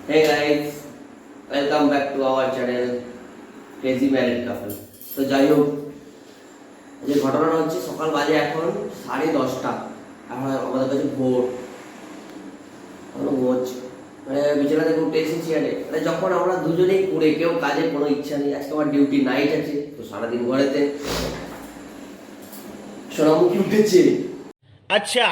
Hey guys, welcome back to our channel Crazy Married Couple. তো যাই হোক, যে ঘটনাটা হচ্ছে সকাল বাজে এখন 10:30। এখন আমাদের কাছে ভোর এখনো ঘুমোচ্ছে। মানে বিছানা থেকে উঠে এসেছি মানে যখন আমরা দুজনেই পড়ে কেউ কাজে কোনো ইচ্ছা নেই, আজকে আমার ডিউটি নাইট আছে, তো সারাদিন ঘরেতে সোনামুখী উঠেছে। আচ্ছা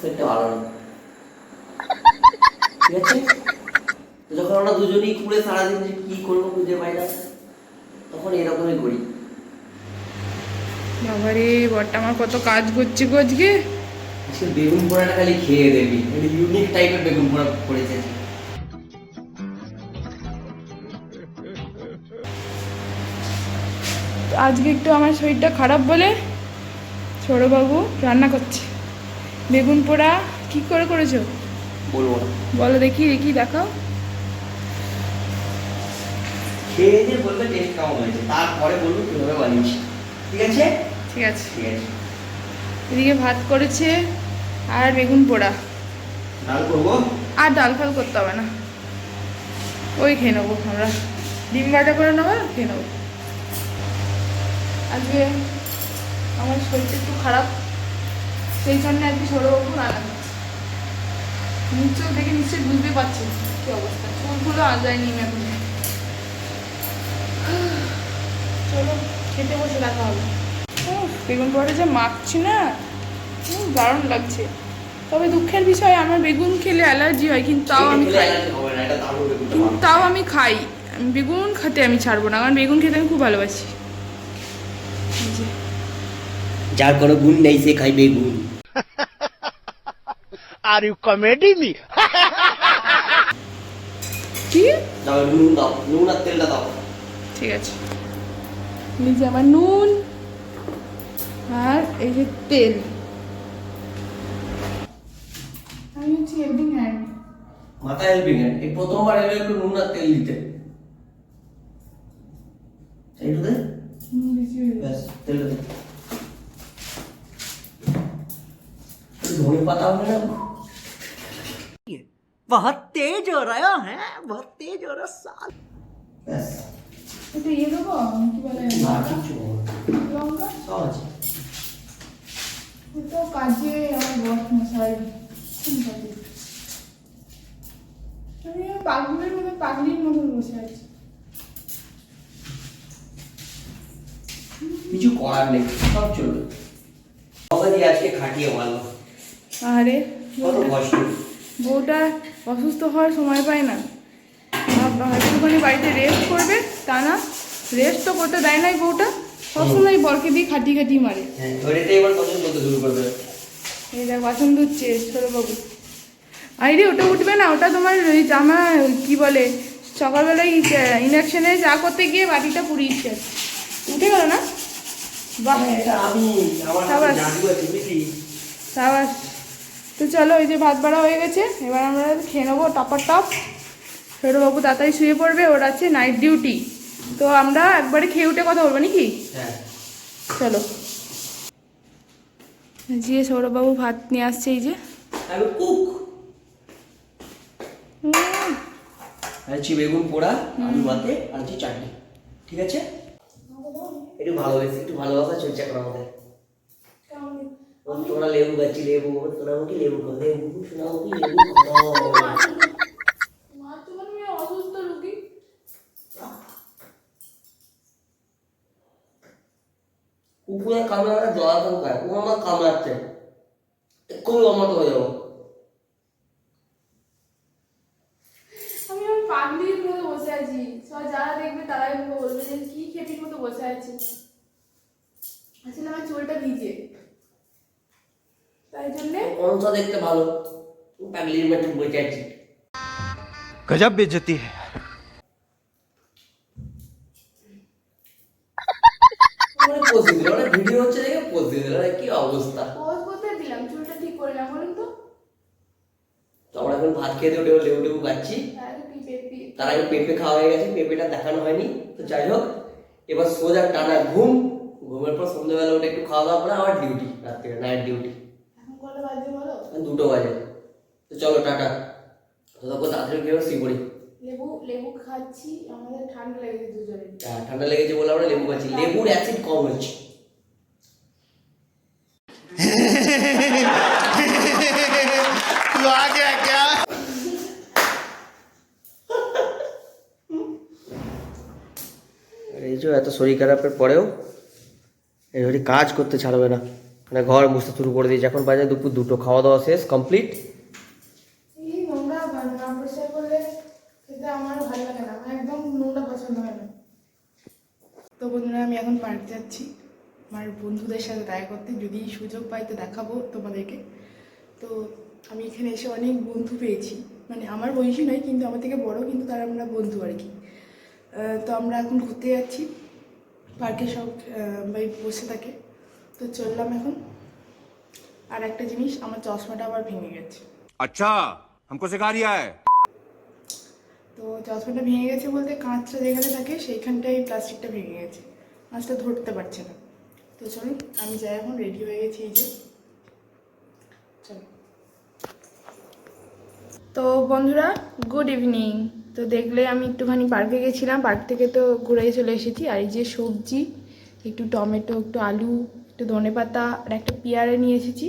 সেটা ভালো না, ঠিক আছে? তো যখন আমরা দুজনেই ঘুরে সারাদিন যে কি করবো খুঁজে পাই না, তখন এরকমই করি। বাবারে বরটা আমার কত কাজ করছে গো আজকে। আজকে বেগুন পোড়াটা খালি খেয়ে দেবি, একটা ইউনিক টাইপের বেগুন পোড়া করেছে। আজকে একটু আমার শরীরটা খারাপ বলে ছোটবাবু রান্না করছে বেগুন পোড়া। কি করে করেছো বলবো না, বলো, দেখি দেখি দেখাও। খেয়ে দিয়ে বলবে টেস্ট কেমন হয়েছে, তারপরে বলবো কিভাবে বানিয়েছি। ঠিক আছে? ঠিক আছে। ঠিক আছে। এদিকে ভাত করেছে আর বেগুন পোড়া, ডাল করবো। আর ডাল ফাল করতে হবে না, ওই খেয়ে নেবো আমরা, ডিম ভাজা করে নেবো খেয়ে নেবো। আজকে আমার শরীরটা একটু খারাপ, সেই জন্য আজকে ছোটবাবু রান্না করছে। নিশ্চয় দেখে নিশ্চয়ই বুঝতে পারছি কি অবস্থা, চুলগুলো আজায়নি এখন। চলো খেতে বসে দেখা হবে। বেগুন পোড়াটা যে মাখছি না, দারুণ লাগছে। তবে দুঃখের বিষয় আমার বেগুন খেলে অ্যালার্জি হয়, কিন্তু তাও আমি খাই, কিন্তু তাও আমি খাই। বেগুন খেতে আমি ছাড়বো না, কারণ বেগুন খেতে আমি খুব ভালোবাসি। যার কোনো গুণ নেই সে খাই বেগুন। আর ইউ কমেডি মি কি দাও নুন, দাও নুন আর তেলটা দাও। ঠিক আছে, এই যে আমার নুন আর এই যে তেল। আমি হচ্ছে হেল্পিং হ্যান্ড। মাথায় হেল্পিং হ্যান্ড, এই প্রথমবার এলো একটু নুন আর তেল দিতে। এইটু দে, বেশি হয়ে ব্যাস তেলটা দে। ধনে পাতা হবে না? बहुत तेज हो रहा है बहुत तेज हो रहा साल। ব্যাস, এটা ইয়ে দেবো, কি বলে, না কিচ্ছু হবে না, লঙ্কা। সব আছে। তো কাজে আমার বস মশাই আমি পাগলের মতো, পাগলির মতো বসে আছি। কিছু করার নেই, সব চলবে। বাবা দিয়ে আজকে খাটিয়ে মারলো। আরে কত কষ্ট। বউটা অসুস্থ হওয়ার সময় পায় না, একটুখানি বাড়িতে রেস্ট করবে, তা না, রেস্ট তো করতে দেয় নাই বউটা, সবসময় বরকে দিয়ে খাটিয়ে খাটিয়ে মারে। হ্যাঁ, এবার এটাই এবার পছন্দ করতে শুরু করবে। এই দেখ বাসন ধুচ্ছে ছোটবাবু। আরে ওটা উঠবে না, ওটা তোমার ওই জামা কি বলে, সকালবেলায় ইন্ডাকশনে চা করতে গিয়ে বাটিটা পুড়িয়েছে, উঠে গেল না। বাহ, এটা আমি আমার সাবাস। জাদু আছে বুঝলি। সাবাস। তো চলো, ওই যে ভাত বাড়া হয়ে গেছে, এবার আমরা খেয়ে নেবো টপার টপ। ছোটবাবু তাড়াতাড়ি শুয়ে পড়বে, ওর আছে নাইট ডিউটি, তো আমরা একবারে খেয়ে উঠে কথা বলবো নাকি? হ্যাঁ, চলো। যে সৌরভবাবু ভাত নিয়ে আসছে, এই যে আমি কুক। আছি বেগুন পোড়া, আলু ভাতে, আর হচ্ছে চাটনি। ঠিক আছে? একটু ভালোবেসে, একটু ভালোবাসা চলছে এখন আমাদের। তোমরা লেবু গাছি, লেবু তোরা মুখে লেবু খাও, লেবু শোনা মুখে লেবু খাও। অসুস্থ রুগী। উপরে কামড়াটা জল খায়, ও আমার কামড়াচ্ছে, এক্ষুনি অমত হয়ে যাবো। আমি আমার পাগলির মতো বসে আছি, সবাই যারা দেখবে তারাই বলবে যে কি খেপির মতো বসে আছে। আসলে আমার চুলটা ভিজে, তাই জন্যে কোনটা দেখতে ভালো, পাগলির মতো বসে আছি। गजब बेइज्जती है। পোজ দিল, ভিডিও হচ্ছে দেখে পোজ দিল, কি অবস্থা। পোজ করতে দিলাম, চুলটা ঠিক করে না বলুন তো। তো আমরা এখন ভাত খেতে উঠে লেবু টেবু খাচ্ছি, তার আগে পেঁপে খাওয়া হয়ে গেছে, পেঁপেটা দেখানো হয়নি। তো যাই হোক, এবার সোজা টানা ঘুম, ঘুমের পর সন্ধ্যেবেলা ওটা একটু খাওয়া দাওয়া করে আবার ডিউটি, রাত্রে নাইট ডিউটি। এখন কটা বাজে বলো? 2টো বাজে। তো চলো টাটা, ততক্ষণ তাড়াতাড়ি গিয়ে শুয়ে পড়ি। লেবু খাচ্ছি, আমাদের ঠান্ডা লেগেছে দুজনের। হ্যাঁ, ঠান্ডা লেগেছে বলে আমরা লেবু খাচ্ছি, লেবুর অ্যাসিড কম হচ্ছে। तू आ गया क्या? এই যে এত শরীর খারাপের পরেও এই কাজ করতে ছাড়বে না, মানে ঘর মুছতে শুরু করে দিয়েছে। এখন বাজে দুপুর 2টো, খাওয়া দাওয়া শেষ কমপ্লিট। এই নোংরা না পরিষ্কার করলে খেতে আমার ভালো লাগে না, আমার একদম নোংরা পছন্দ হয় না। তো বন্ধুরা আমি এখন পার্কে যাচ্ছি আমার বন্ধুদের সাথে দেখা করতে, যদি সুযোগ পাই তো দেখাবো তোমাদেরকে। তো আমি এখানে এসে অনেক বন্ধু পেয়েছি, মানে আমার বয়সী নয় কিন্তু আমার থেকে বড়, কিন্তু তারা আমরা বন্ধু আর কি। তো আমরা এখন ঘুরতে যাচ্ছি, পার্কে সব ভাই বসে থাকে। তো চললাম এখন। আর একটা জিনিস, আমার চশমাটা আবার ভেঙে গেছে। अच्छा हमको सिखा रिया है। তো চশমাটা ভেঙে গেছে বলতে কাঁচটা যেখানে থাকে সেইখানটাই প্লাস্টিকটা ভেঙে গেছে, কাঁচটা ধরতে পারছে না। তো চলুন আমি যাই, এখন রেডি হয়ে গেছি এই যে, চলো। তো বন্ধুরা গুড ইভিনিং। তো দেখলে আমি একটুখানি পার্কে গেছিলাম, পার্ক থেকে তো ঘুরে চলে এসেছি। আর এই যে সবজি, একটু টমেটো, একটু আলু, একটু ধনেপাতা আর একটা পেয়ারা নিয়ে এসেছি।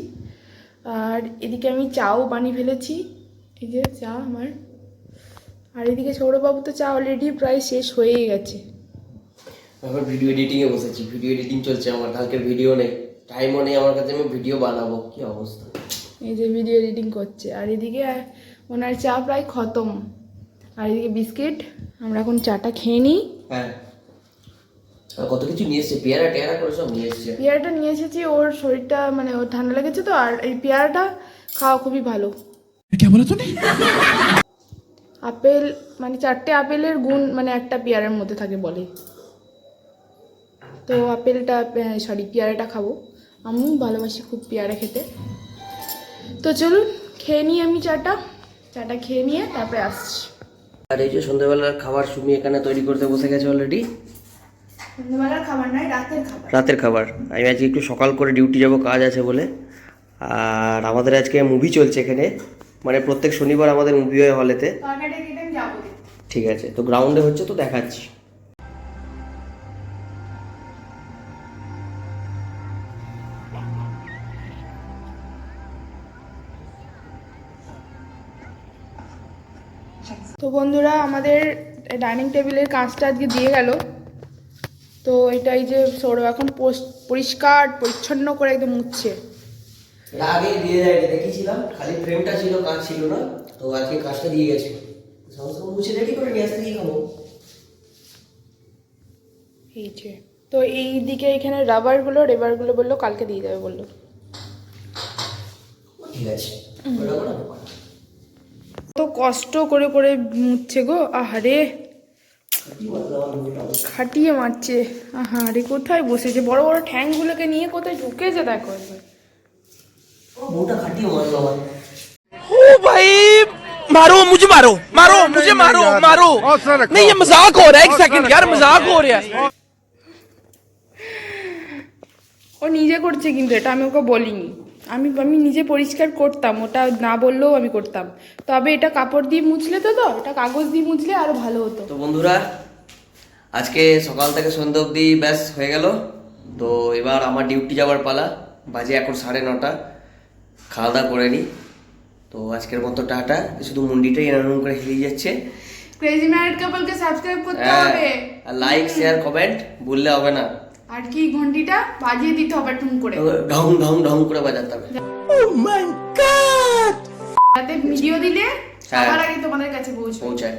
আর এদিকে আমি চাও বানিয়ে ফেলেছি, এই যে চা আমার। আর এদিকে সৌরবাবু তো চা অলরেডি প্রায় শেষ হয়েই গেছে। এখন ভিডিও এডিটিংয়ে বসেছি, ভিডিও এডিটিং চলছে আমার, কালকের ভিডিও নেই, টাইমও নেই আমার কাছে, আমি ভিডিও বানাবো, কি অবস্থা। এই যে ভিডিও এডিটিং করছে, আর এদিকে ওনার চা প্রায় খতম। আর এদিকে বিস্কিট, আমরা এখন চাটা খেয়ে নিই। হ্যাঁ, আর কত কিছু নিয়ে এসছে, পেয়ারা টেয়ারা করে সব নিয়ে এসছে। পেয়ারাটা নিয়ে এসেছি, ওর শরীরটা মানে ওর ঠান্ডা লেগেছে তো, আর এই পেয়ারাটা খাওয়া খুবই ভালো। আপেল মানে 4টে আপেলের গুণ মানে একটা পেয়ারার মধ্যে থাকে বলে। তো আপেলটা সরি পেয়ারাটা খাবো, আমি ভালোবাসি খুব পেয়ারা খেতে। তো চলুন খেয়ে নিই, আমি চাটা খেয়ে নিয়ে তারপরে আসছি। আর এই যে সন্ধ্যাবেলার খাবার সুমি এখানে তৈরি করতে বসে গেছে অলরেডি। সন্ধ্যাবেলার খাবার নয়, রাতের খাবার। রাতের খাবার। আমি আজকে একটু সকাল করে ডিউটি যাব, কাজ আছে বলে। আর আমাদের আজকে মুভি চলছে এখানে, মানে প্রত্যেক শনিবার আমাদের মুভি হয় হলেতে। তরকারিটা কেটে আমি যাবো দেখতে। ঠিক আছে, তো গ্রাউন্ডে হচ্ছে, তো দেখাচ্ছি। তো বন্ধুরা আমাদের ডাইনিং টেবিলের কাঁচটা আজকে দিয়ে গেল। তো এটাই যে সৌরভ এখন পরিষ্কার পরিচ্ছন্ন করে একদম মুছছে। এটা আগে দিয়ে যায়নি, দেখেছিলাম, খালি ফ্রেমটা ছিল, কাজ ছিল না। তো আজকে কাজটা দিয়ে গেছে, সমস্ত মুছে রেডি করে নিয়ে আসতে দিয়ে খাবো। এই যে তো এই দিকে এখানে রাবারগুলো বললো কালকে দিয়ে যাবে বললো। ঠিক আছে, ওটা করে নেবো। তো কষ্ট করে করে মুছছে গো, আহারে খাটিয়ে মারছে, আহারে কোথায় বসেছে, বড় বড় ঠ্যাংগুলোকে নিয়ে কোথায় ঢুকেছে দেখো একবার। বউটা খাটিয়ে মারলো আমার। ओ भाई मारो मुझे, मारो मारो मुझे, मारो मारो। नहीं ये मजाक हो रहा है, एक सेकंड यार, मजाक हो रहा है। ও নিজে করছে কিন্তু এটা আমি ওকে বলিনি, আমি নিজে পরিষ্কার করতাম, ওটা না বললেও আমি করতাম। তবে এটা কাপড় দিয়ে মুছলে তো এটা কাগজ দিয়ে মুছলে আরো ভালো হতো। তো বন্ধুরা আজকে সকাল থেকে সন্ধ্যা অবধি ব্যাস হয়ে গেল। তো এবার আমার ডিউটি যাওয়ার পালা, বাজে এখন 9:30। খাওয়া দাওয়া করে নিই। তো আজকের মতো টাটা। শুধু মুন্ডিটাই এরকম করে হিলিয়ে যাচ্ছে। ক্রেজি ম্যারিড কাপলকে সাবস্ক্রাইব করতে হবে, আর লাইক শেয়ার কমেন্ট বললে হবে না, আর কি ঘন্টিটা বাজিয়ে দিতে হবে টুন করে, ঢং ঢং ঢং করে বাজাতে হবে। যাতে ভিডিও দিলে সবার আগে তোমাদের কাছে পৌঁছায়।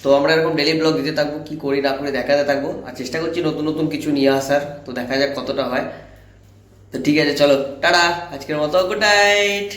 তো আমরা এরকম ডেলি ব্লগ দিতে থাকবো, কি করি না করে দেখাতে থাকবো, আর চেষ্টা করছি নতুন নতুন কিছু নিয়ে আসার। তো দেখা যাক কতটা হয়। তো ঠিক আছে, চলো টাটা, আজকের মতো গুড নাইট।